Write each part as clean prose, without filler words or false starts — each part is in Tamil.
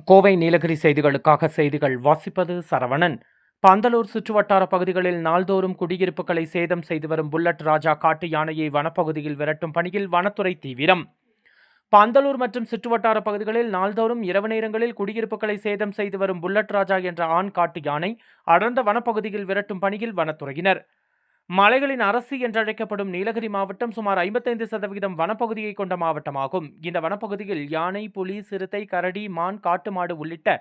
கோவை நீலகிரி செய்திகளுக்காக செய்திகள் வாசிப்பது சரவணன். பந்தலூர் சுற்றுவட்டார பகுதிகளில் நாள்தோறும் குடியிருப்புகளை சேதம் செய்து வரும் புல்லட் ராஜா காட்டு யானையை வனப்பகுதியில் விரட்டும் பணியில் வனத்துறை தீவிரம். பந்தலூர் மற்றும் சுற்றுவட்டார பகுதிகளில் நாள்தோறும் இரவு நேரங்களில் குடியிருப்புகளை சேதம் செய்து வரும் புல்லட் ராஜா என்ற ஆண் காட்டு யானை அடர்ந்த வனப்பகுதியில் விரட்டும் பணியில் வனத்துறையினர். மலைகளின் அரசி என்றழைக்கப்படும் நீலகிரி மாவட்டம் சுமார் 55% வனப்பகுதியை கொண்ட மாவட்டமாகும். இந்த வனப்பகுதியில் யானை, புலி, சிறுத்தை, கரடி, மான், காட்டு மாடு உள்ளிட்ட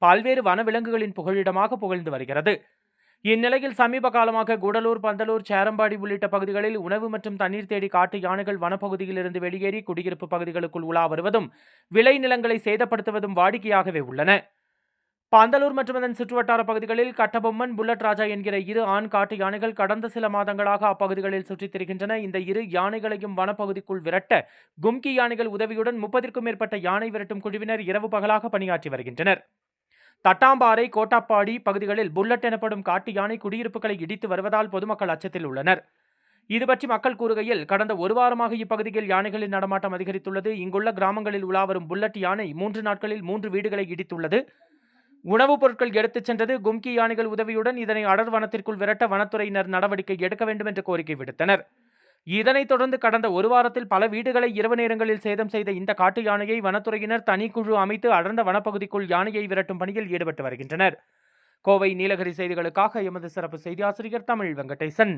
பல்வேறு வனவிலங்குகளின் புகழிடமாக புகழ்ந்து வருகிறது. இந்நிலையில் சமீப காலமாக கூடலூர், பந்தலூர், சேரம்பாடி உள்ளிட்ட பகுதிகளில் உணவு மற்றும் தண்ணீர் தேடி காட்டு யானைகள் வனப்பகுதியில் இருந்து வெளியேறி குடியிருப்பு பகுதிகளுக்குள் உலா வருவதும் விளைநிலங்களை சேதப்படுத்துவதும் வாடிக்கையாகவே உள்ளன. பந்தலூர் மற்றும் அதன் சுற்றுவட்டார பகுதிகளில் கட்டபொம்மன், புல்லட் ராஜா என்கிற இரு ஆண் காட்டு யானைகள் கடந்த சில மாதங்களாக அப்பகுதிகளில் சுற்றித் திரிகின்றன. இந்த இரு யானைகளையும் வனப்பகுதிக்குள் விரட்ட கும்கி யானைகள் உதவியுடன் 30க்கும் மேற்பட்ட யானை விரட்டும் குழுவினர் இரவு பகலாக பணியாற்றி வருகின்றனர். தட்டாம்பாறை, கோட்டாப்பாடி பகுதிகளில் புல்லட் எனப்படும் காட்டு யானை குடியிருப்புகளை இடித்து வருவதால் பொதுமக்கள் அச்சத்தில் உள்ளனர். இதுபற்றி மக்கள் கூறுகையில், கடந்த ஒரு வாரமாக இப்பகுதியில் யானைகளின் நடமாட்டம் அதிகரித்துள்ளது. இங்குள்ள கிராமங்களில் உலாவரும் புல்லட் யானை 3 நாட்களில் 3 வீடுகளை இடித்துள்ளது. உணவுப் பொருட்கள் எடுத்துச் சென்றது. கும்கி யானைகள் உதவியுடன் இதனை அடர் வனத்திற்குள் விரட்ட வனத்துறையினர் நடவடிக்கை எடுக்க வேண்டும் என்று கோரிக்கை விடுத்தனர். இதனைத் தொடர்ந்து கடந்த ஒரு வாரத்தில் பல வீடுகளை இரவு நேரங்களில் சேதம் செய்த இந்த காட்டு யானையை வனத்துறையினர் தனிக்குழு அமைத்து அடர்ந்த வனப்பகுதிக்குள் யானையை விரட்டும் பணியில் ஈடுபட்டு வருகின்றனர். கோவை நீலகிரி செய்திகளுக்காக எமது சிறப்பு செய்தி ஆசிரியர் தமிழ் வெங்கடேசன்.